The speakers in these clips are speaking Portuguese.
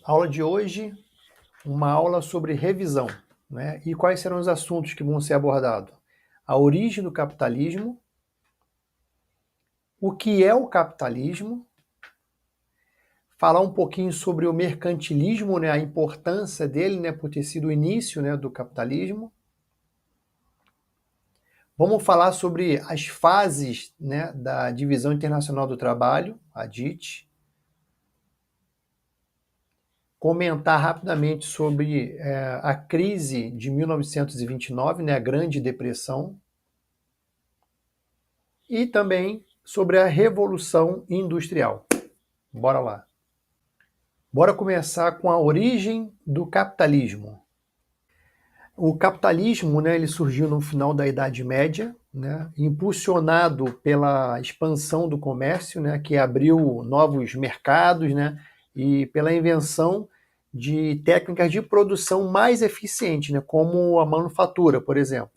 Aula de hoje, uma aula sobre revisão, né? E quais serão os assuntos que vão ser abordados? A origem do capitalismo, o que é o capitalismo, falar um pouquinho sobre o mercantilismo, né? A importância dele, né? Por ter sido o início, né? Do capitalismo. Vamos falar sobre as fases, né? Da Divisão Internacional do Trabalho, a DIT. Comentar rapidamente sobre a crise de 1929, né? A Grande Depressão. E também sobre a Revolução Industrial. Bora lá. Bora começar com a origem do capitalismo. O capitalismo, né, ele surgiu no final da Idade Média, né, impulsionado pela expansão do comércio, né, que abriu novos mercados, né, e pela invenção de técnicas de produção mais eficientes, né, como a manufatura, por exemplo.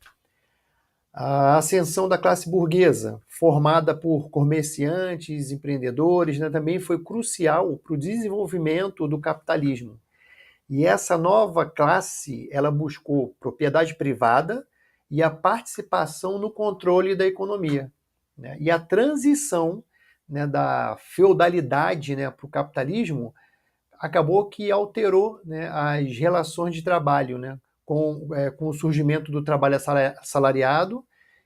A ascensão da classe burguesa, formada por comerciantes, empreendedores, né, também foi crucial para o desenvolvimento do capitalismo. E essa nova classe, ela buscou propriedade privada e a participação no controle da economia, né? E a transição, né, da feudalidade, né, para o capitalismo acabou que alterou, né, as relações de trabalho, né, com o surgimento do trabalho assalariado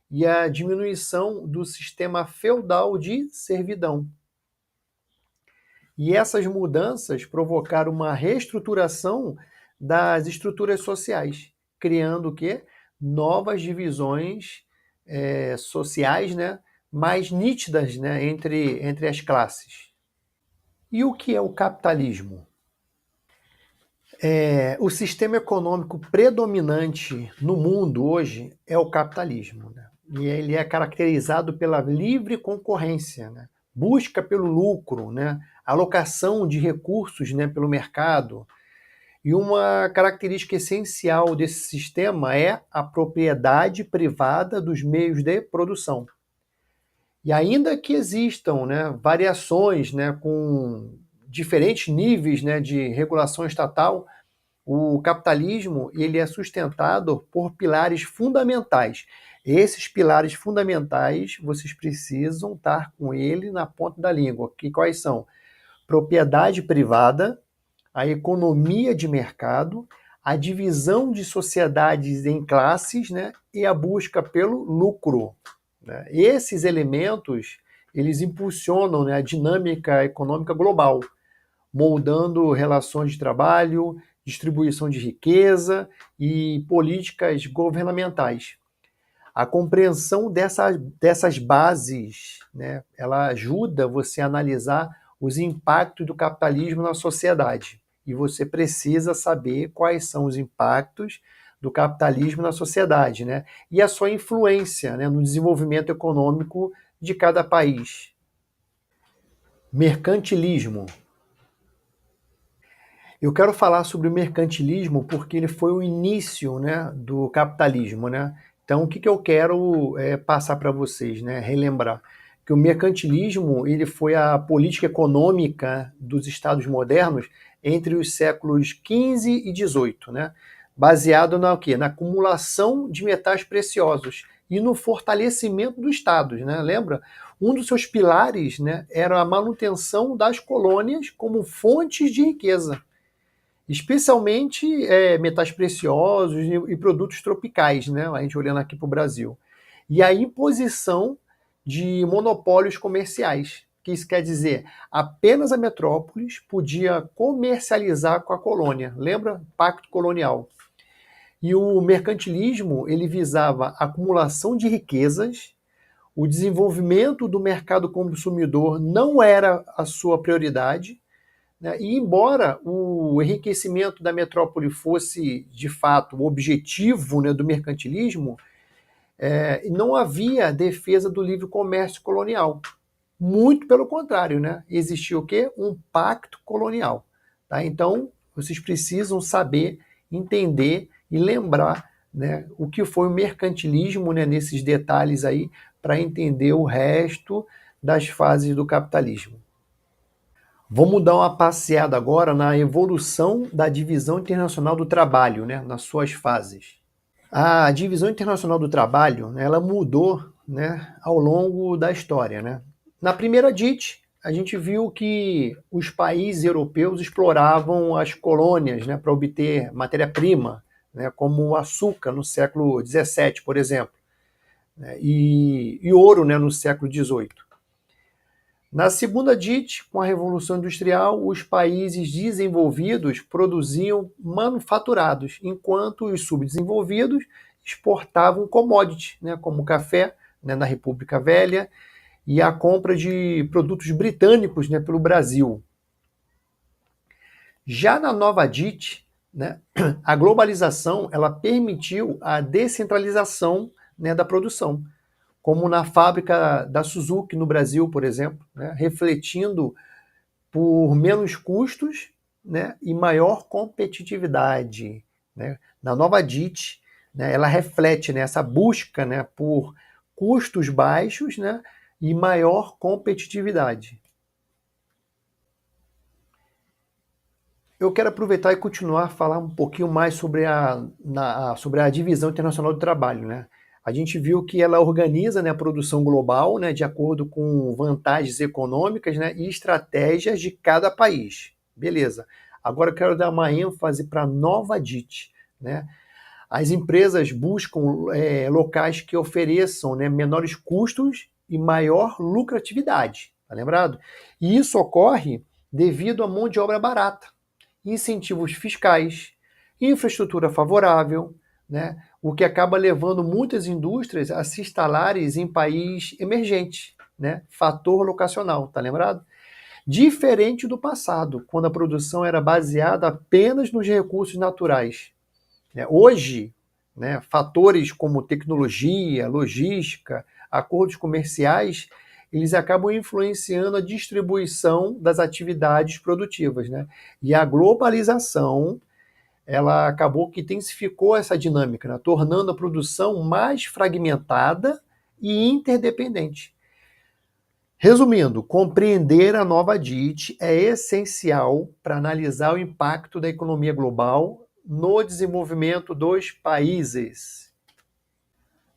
e a diminuição do sistema feudal de servidão. E essas mudanças provocaram uma reestruturação das estruturas sociais, criando o quê? Novas divisões sociais, né, mais nítidas, né, entre as classes. E o que é o capitalismo? O sistema econômico predominante no mundo hoje é o capitalismo, né? E ele é caracterizado pela livre concorrência, né? Busca pelo lucro, né? Alocação de recursos, né, pelo mercado. E uma característica essencial desse sistema é a propriedade privada dos meios de produção. E ainda que existam, né, variações, né, com diferentes níveis, né, de regulação estatal, o capitalismo ele é sustentado por pilares fundamentais. Esses pilares fundamentais, vocês precisam estar com ele na ponta da língua. Que quais são? Propriedade privada, a economia de mercado, a divisão de sociedades em classes, né, e a busca pelo lucro, né? Esses elementos eles impulsionam, né, a dinâmica econômica global, moldando relações de trabalho, distribuição de riqueza e políticas governamentais. A compreensão dessas bases, né, ela ajuda você a analisar os impactos do capitalismo na sociedade. E você precisa saber quais são os impactos do capitalismo na sociedade, né? E a sua influência, né, no desenvolvimento econômico de cada país. Mercantilismo. Eu quero falar sobre o mercantilismo porque ele foi o início, né, do capitalismo, né? Então, o que eu quero passar para vocês, né, relembrar? Que o mercantilismo ele foi a política econômica dos estados modernos entre os séculos XV e XVIII, né? Baseado na o quê? Na acumulação de metais preciosos e no fortalecimento dos estados, né? Lembra? Um dos seus pilares, né, era a manutenção das colônias como fontes de riqueza, especialmente metais preciosos e produtos tropicais, né? A gente olhando aqui para o Brasil. E a imposição de monopólios comerciais. O que isso quer dizer? Apenas a metrópolis podia comercializar com a colônia. Lembra? Pacto colonial. E o mercantilismo ele visava a acumulação de riquezas, o desenvolvimento do mercado consumidor não era a sua prioridade, né? E embora o enriquecimento da metrópole fosse, de fato, o objetivo, né, do mercantilismo, não havia defesa do livre comércio colonial. Muito pelo contrário, né? Existia o quê? Um pacto colonial. Tá? Então, vocês precisam saber, entender e lembrar, né, o que foi o mercantilismo, né, nesses detalhes aí, para entender o resto das fases do capitalismo. Vamos dar uma passeada agora na evolução da divisão internacional do trabalho, né, nas suas fases. A divisão internacional do trabalho, né, ela mudou, né, ao longo da história, né? Na primeira DIT, a gente viu que os países europeus exploravam as colônias, né, para obter matéria-prima, né, como o açúcar no século XVII, por exemplo, né, e ouro, né, no século XVIII. Na segunda DIT, com a Revolução Industrial, os países desenvolvidos produziam manufaturados, enquanto os subdesenvolvidos exportavam commodities, né, como café, né, na República Velha, e a compra de produtos britânicos, né, pelo Brasil. Já na nova DIT, né, a globalização ela permitiu a descentralização, né, da produção, como na fábrica da Suzuki no Brasil, por exemplo, né, refletindo por menos custos, né, e maior competitividade, né. Na nova DIT, né, ela reflete, né, essa busca, né, por custos baixos, né, e maior competitividade. Eu quero aproveitar e continuar a falar um pouquinho mais sobre a divisão internacional do trabalho, né? A gente viu que ela organiza, né, a produção global, né, de acordo com vantagens econômicas, né, e estratégias de cada país. Beleza. Agora eu quero dar uma ênfase para a nova DIT, né? As empresas buscam locais que ofereçam, né, menores custos e maior lucratividade, tá lembrado? E isso ocorre devido à mão de obra barata, incentivos fiscais, infraestrutura favorável, né? O que acaba levando muitas indústrias a se instalarem em país emergente, né? Fator locacional, tá lembrado? Diferente do passado, quando a produção era baseada apenas nos recursos naturais, né? Hoje, né, fatores como tecnologia, logística, acordos comerciais, eles acabam influenciando a distribuição das atividades produtivas, né? E a globalização, ela acabou que intensificou essa dinâmica, né? Tornando a produção mais fragmentada e interdependente. Resumindo, compreender a nova DIT é essencial para analisar o impacto da economia global no desenvolvimento dos países.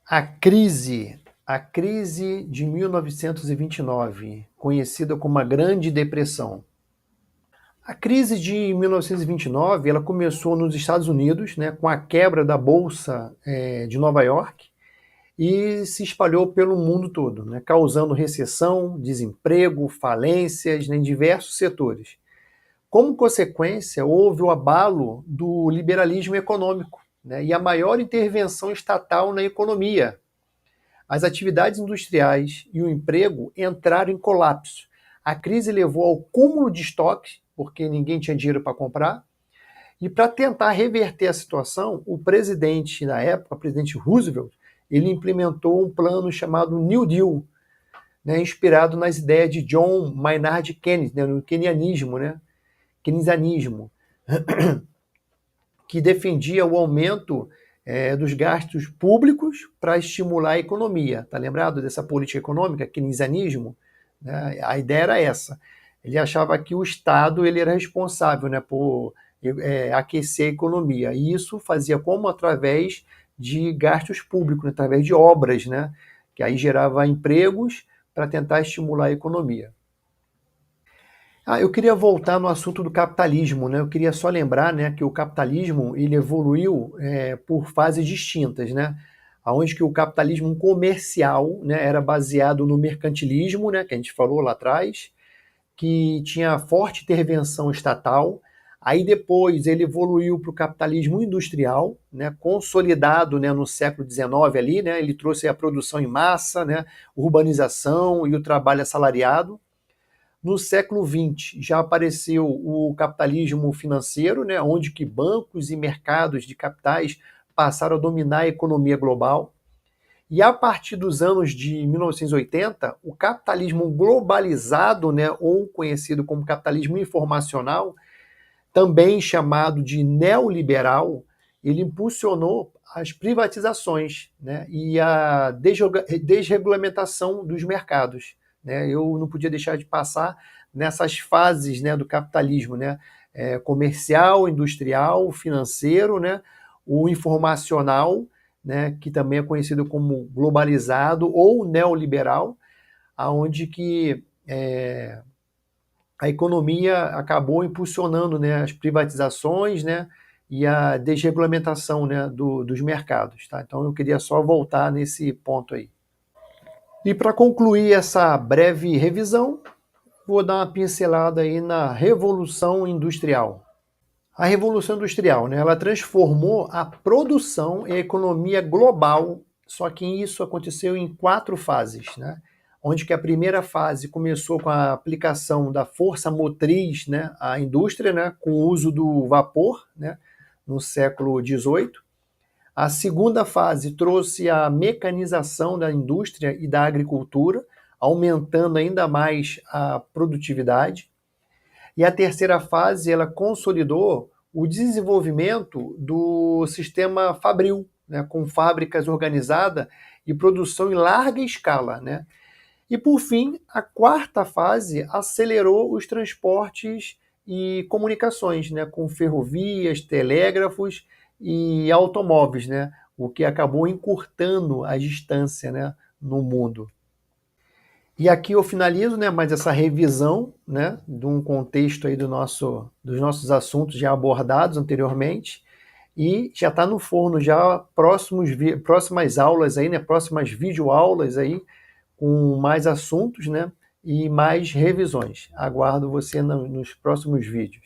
A crise de 1929, conhecida como a Grande Depressão. A crise de 1929, ela começou nos Estados Unidos, né, com a quebra da Bolsa de Nova York, e se espalhou pelo mundo todo, né, causando recessão, desemprego, falências, né, em diversos setores. Como consequência, houve o abalo do liberalismo econômico, né, e a maior intervenção estatal na economia. As atividades industriais e o emprego entraram em colapso. A crise levou ao cúmulo de estoques, porque ninguém tinha dinheiro para comprar, e para tentar reverter a situação, o presidente na época, o presidente Roosevelt, ele implementou um plano chamado New Deal, né, inspirado nas ideias de John Maynard Keynes, né, no keynesianismo, né, keynesianismo, que defendia o aumento dos gastos públicos para estimular a economia. Tá lembrado dessa política econômica, keynesianismo? Né? A ideia era essa. Ele achava que o Estado ele era responsável, né, por aquecer a economia. E isso fazia como? Através de gastos públicos, né, através de obras, né, que aí gerava empregos para tentar estimular a economia. Eu queria voltar no assunto do capitalismo, né? Eu queria só lembrar, né, que o capitalismo ele evoluiu por fases distintas, né? Onde que o capitalismo comercial, né, era baseado no mercantilismo, né, que a gente falou lá atrás, que tinha forte intervenção estatal. Aí depois ele evoluiu para o capitalismo industrial, né, consolidado, né, no século XIX ali, né? Ele trouxe a produção em massa, né, urbanização e o trabalho assalariado. No século XX já apareceu o capitalismo financeiro, né, onde que bancos e mercados de capitais passaram a dominar a economia global. E a partir dos anos de 1980, o capitalismo globalizado, né, ou conhecido como capitalismo informacional, também chamado de neoliberal, ele impulsionou as privatizações, né, e a desregulamentação dos mercados, né? Eu não podia deixar de passar nessas fases, né, do capitalismo, né, comercial, industrial, financeiro, né, o informacional, né, que também é conhecido como globalizado ou neoliberal, aonde que a economia acabou impulsionando, né, as privatizações, né, e a desregulamentação, né, dos mercados. Tá? Então eu queria só voltar nesse ponto aí. E para concluir essa breve revisão, vou dar uma pincelada aí na Revolução Industrial. A Revolução Industrial, né, ela transformou a produção e a economia global, só que isso aconteceu em 4 fases, né? Onde que a primeira fase começou com a aplicação da força motriz, né, à indústria, né, com o uso do vapor, né, no século XVIII. A segunda fase trouxe a mecanização da indústria e da agricultura, aumentando ainda mais a produtividade. E a terceira fase, ela consolidou o desenvolvimento do sistema fabril, né, com fábricas organizadas e produção em larga escala, né? E, por fim, a quarta fase acelerou os transportes e comunicações, né, com ferrovias, telégrafos e automóveis, né, o que acabou encurtando a distância, né, no mundo. E aqui eu finalizo, né, mais essa revisão, né, de um contexto aí dos nossos assuntos já abordados anteriormente, e já está no forno já próximas aulas aí, né, próximas videoaulas aí, com mais assuntos, né, e mais revisões. Aguardo você nos próximos vídeos.